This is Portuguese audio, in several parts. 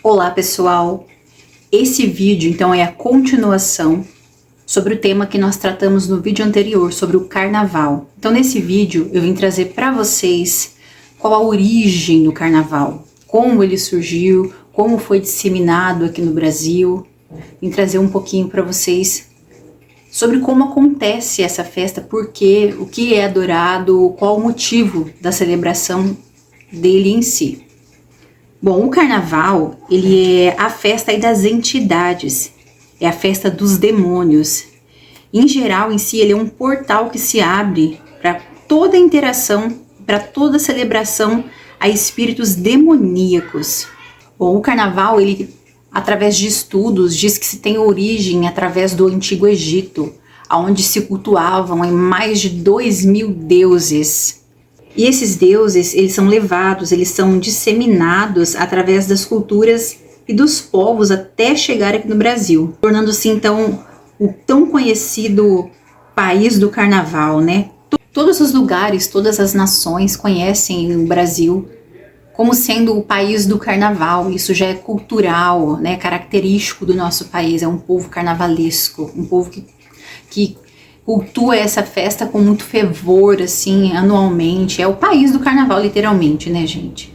Olá pessoal, esse vídeo então é a continuação sobre o tema que nós tratamos no vídeo anterior, sobre o carnaval. Então nesse vídeo eu vim trazer para vocês qual a origem do carnaval, como ele surgiu, como foi disseminado aqui no Brasil. Vim trazer um pouquinho para vocês sobre como acontece essa festa, por quê, o que é adorado, qual o motivo da celebração dele em si. Bom, o carnaval, ele é a festa aí das entidades, é a festa dos demônios. Em geral, em si, ele é um portal que se abre para toda interação, para toda celebração a espíritos demoníacos. Bom, o carnaval, ele, através de estudos, diz que se tem origem através do Antigo Egito, onde se cultuavam mais de 2.000 deuses. E esses deuses, eles são levados, eles são disseminados através das culturas e dos povos até chegar aqui no Brasil, tornando-se então o tão conhecido país do carnaval, né? Todos os lugares, todas as nações conhecem o Brasil como sendo o país do carnaval. Isso já é cultural, né? Característico do nosso país, é um povo carnavalesco, um povo que cultua essa festa com muito fervor, assim, anualmente. É o país do carnaval, literalmente, né, gente?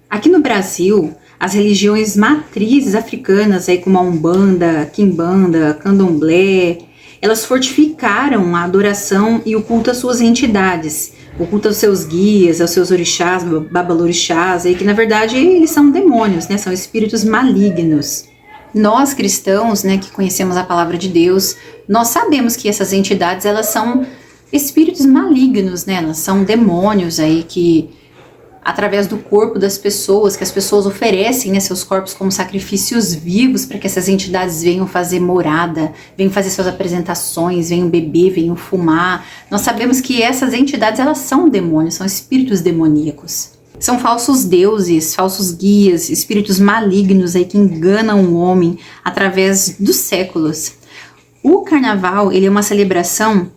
Aqui no Brasil, as religiões matrizes africanas, aí como a Umbanda, Quimbanda, Candomblé, elas fortificaram a adoração e o culto às suas entidades, o culto aos seus guias, aos seus orixás, babalorixás, aí que na verdade eles são demônios, né? São espíritos malignos. Nós cristãos, né, que conhecemos a palavra de Deus, nós sabemos que essas entidades, elas são espíritos malignos, né, elas são demônios aí que, através do corpo das pessoas, que as pessoas oferecem, né, seus corpos como sacrifícios vivos para que essas entidades venham fazer morada, venham fazer suas apresentações, venham beber, venham fumar. Nós sabemos que essas entidades, elas são demônios, são espíritos demoníacos. São falsos deuses, falsos guias, espíritos malignos aí que enganam o homem através dos séculos. O carnaval, ele é uma celebração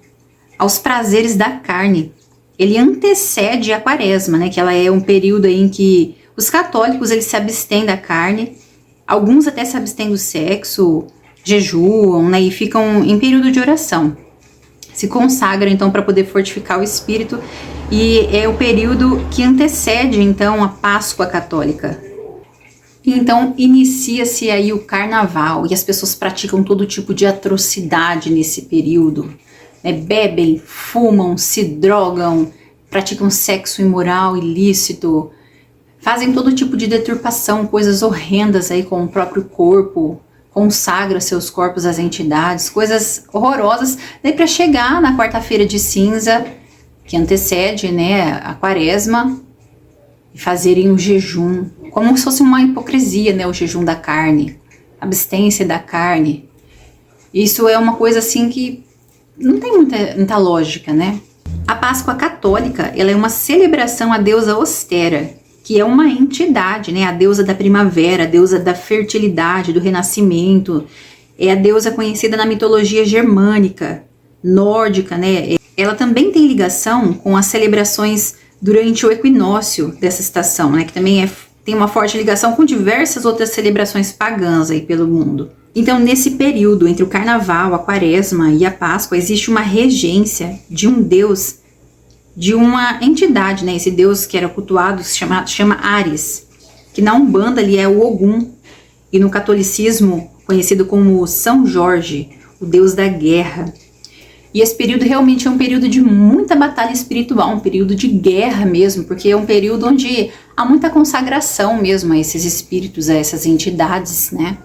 aos prazeres da carne. Ele antecede a quaresma, né? Que ela é um período aí em que os católicos, eles se abstêm da carne, alguns até se abstêm do sexo, jejuam, né? E ficam em período de oração. Se consagram então para poder fortificar o espírito, e é o período que antecede então a Páscoa católica. Então inicia-se aí o carnaval e as pessoas praticam todo tipo de atrocidade nesse período, né? Bebem, fumam, se drogam, praticam sexo imoral, ilícito, fazem todo tipo de deturpação, coisas horrendas aí com o próprio corpo, consagra seus corpos às entidades, coisas horrorosas, daí para chegar na quarta-feira de cinza, que antecede, né, a quaresma, e fazerem o jejum, como se fosse uma hipocrisia, né, o jejum da carne, abstência da carne. Isso é uma coisa assim que não tem muita lógica, né? A Páscoa católica, ela é uma celebração à deusa Ostera, que é uma entidade, né, a deusa da primavera, a deusa da fertilidade, do renascimento, é a deusa conhecida na mitologia germânica, nórdica, né? Ela também tem ligação com as celebrações durante o equinócio dessa estação, né, que também tem uma forte ligação com diversas outras celebrações pagãs aí pelo mundo. Então, nesse período entre o carnaval, a quaresma e a Páscoa, existe uma regência de um deus, de uma entidade, né? Esse deus que era cultuado se chama Ares, que na Umbanda ele é o Ogum, e no catolicismo conhecido como São Jorge, o deus da guerra. E esse período realmente é um período de muita batalha espiritual, um período de guerra mesmo, porque é um período onde há muita consagração mesmo a esses espíritos, a essas entidades, né?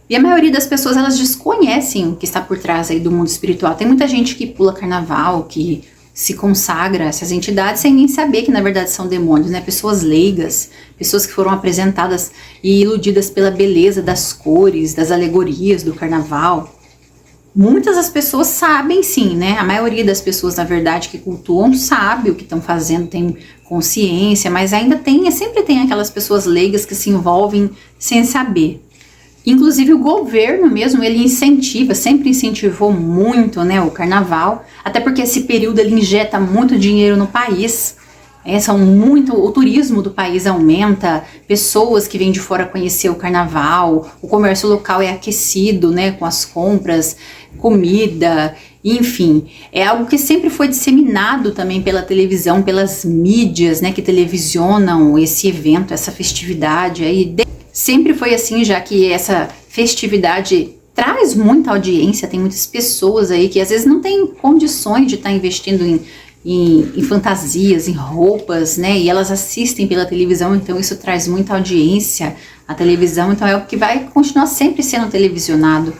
E a maioria das pessoas, elas desconhecem o que está por trás aí do mundo espiritual. Tem muita gente que pula carnaval, que se consagra a essas entidades sem nem saber que na verdade são demônios, né? Pessoas leigas, pessoas que foram apresentadas e iludidas pela beleza das cores, das alegorias do carnaval. Muitas das pessoas sabem sim, né? A maioria das pessoas, na verdade, que cultuam sabe o que estão fazendo, tem consciência, mas ainda sempre tem aquelas pessoas leigas que se envolvem sem saber. Inclusive o governo mesmo, ele sempre incentivou muito, né, o carnaval, até porque esse período ele injeta muito dinheiro no país. O turismo do país aumenta, pessoas que vêm de fora conhecer o carnaval, o comércio local é aquecido, né, com as compras, comida, enfim, é algo que sempre foi disseminado também pela televisão, pelas mídias, né, que televisionam esse evento, essa festividade aí. Sempre foi assim, já que essa festividade traz muita audiência, tem muitas pessoas aí que às vezes não têm condições de estar investindo em fantasias, em roupas, né? E elas assistem pela televisão, então isso traz muita audiência. A televisão, então, é o que vai continuar sempre sendo televisionado.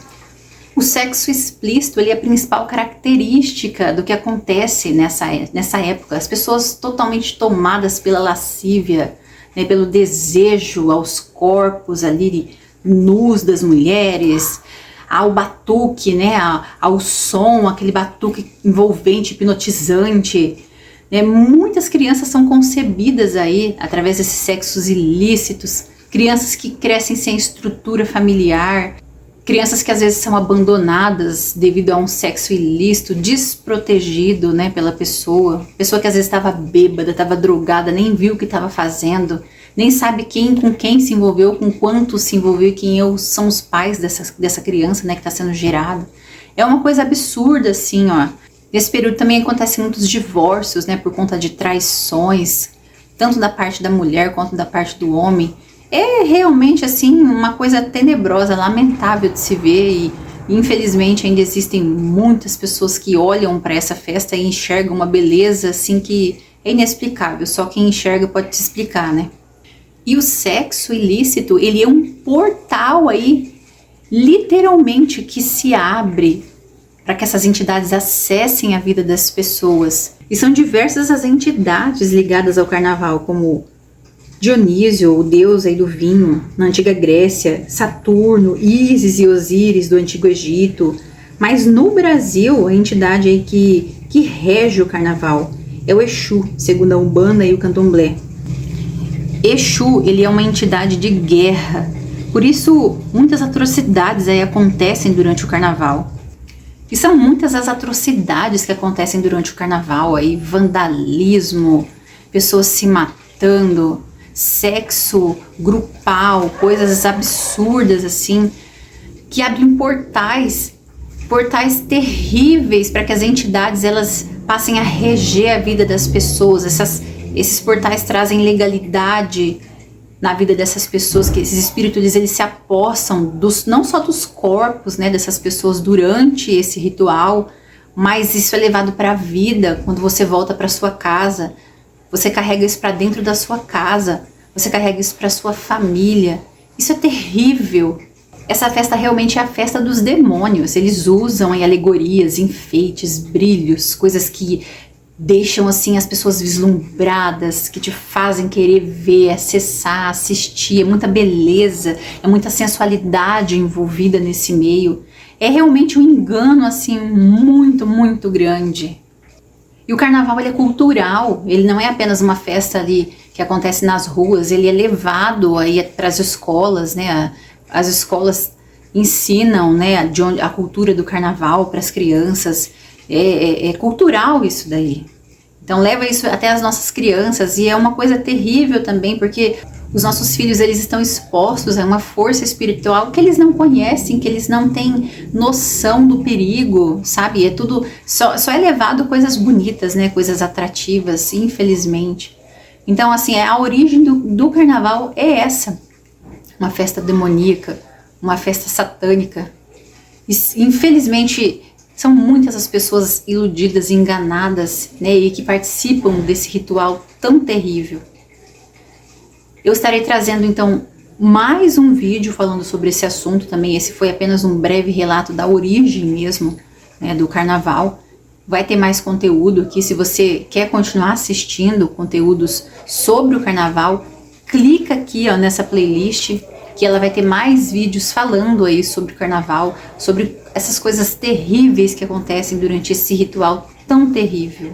O sexo explícito, ele é a principal característica do que acontece nessa época. As pessoas totalmente tomadas pela lascívia, né? Pelo desejo aos corpos ali nus das mulheres, ao batuque, né, ao som, aquele batuque envolvente, hipnotizante, né? Muitas crianças são concebidas aí através desses sexos ilícitos, crianças que crescem sem estrutura familiar, crianças que às vezes são abandonadas devido a um sexo ilícito, desprotegido, né, pela pessoa que às vezes estava bêbada, estava drogada, nem viu o que estava fazendo, nem sabe com quem se envolveu, com quanto se envolveu e quem são os pais dessa criança, né, que está sendo gerada. É uma coisa absurda, assim, ó. Nesse período também acontecem muitos divórcios, né, por conta de traições, tanto da parte da mulher quanto da parte do homem. É realmente, assim, uma coisa tenebrosa, lamentável de se ver e infelizmente ainda existem muitas pessoas que olham para essa festa e enxergam uma beleza, assim, que é inexplicável. Só quem enxerga pode te explicar, né? E o sexo ilícito, ele é um portal aí, literalmente, que se abre para que essas entidades acessem a vida das pessoas. E são diversas as entidades ligadas ao carnaval, como Dionísio, o deus aí do vinho, na antiga Grécia, Saturno, Ísis e Osíris do antigo Egito. Mas no Brasil, a entidade aí que rege o carnaval é o Exu, segundo a Umbanda e o Candomblé. Exu, ele é uma entidade de guerra, por isso muitas atrocidades aí acontecem durante o carnaval. E são muitas as atrocidades que acontecem durante o carnaval, aí vandalismo, pessoas se matando, sexo grupal, coisas absurdas assim, que abrem portais terríveis para que as entidades elas passem a reger a vida das pessoas. Esses portais trazem legalidade na vida dessas pessoas, que esses espíritos eles se apossam não só dos corpos, né, dessas pessoas durante esse ritual, mas isso é levado para a vida. Quando você volta para sua casa, você carrega isso para dentro da sua casa, você carrega isso para sua família. Isso é terrível. Essa festa realmente é a festa dos demônios. Eles usam em alegorias, enfeites, brilhos, coisas que deixam assim as pessoas vislumbradas, que te fazem querer ver, acessar, assistir. É muita beleza, é muita sensualidade envolvida nesse meio. É realmente um engano assim muito, muito grande. E o carnaval ele é cultural, ele não é apenas uma festa ali que acontece nas ruas, ele é levado aí para as escolas, né? As escolas ensinam, né, a cultura do carnaval para as crianças. É cultural isso daí. Então leva isso até as nossas crianças, e é uma coisa terrível também, porque os nossos filhos eles estão expostos a uma força espiritual que eles não conhecem, que eles não têm noção do perigo, sabe? É tudo, só é levado coisas bonitas, né? Coisas atrativas, infelizmente. Então assim, a origem do carnaval é essa, uma festa demoníaca, uma festa satânica. E, infelizmente são muitas as pessoas iludidas, enganadas, né, e que participam desse ritual tão terrível. Eu estarei trazendo então mais um vídeo falando sobre esse assunto também. Esse foi apenas um breve relato da origem mesmo, né, do carnaval. Vai ter mais conteúdo aqui. Se você quer continuar assistindo conteúdos sobre o carnaval, clica aqui, ó, nessa playlist, que ela vai ter mais vídeos falando aí sobre o carnaval, sobre essas coisas terríveis que acontecem durante esse ritual tão terrível.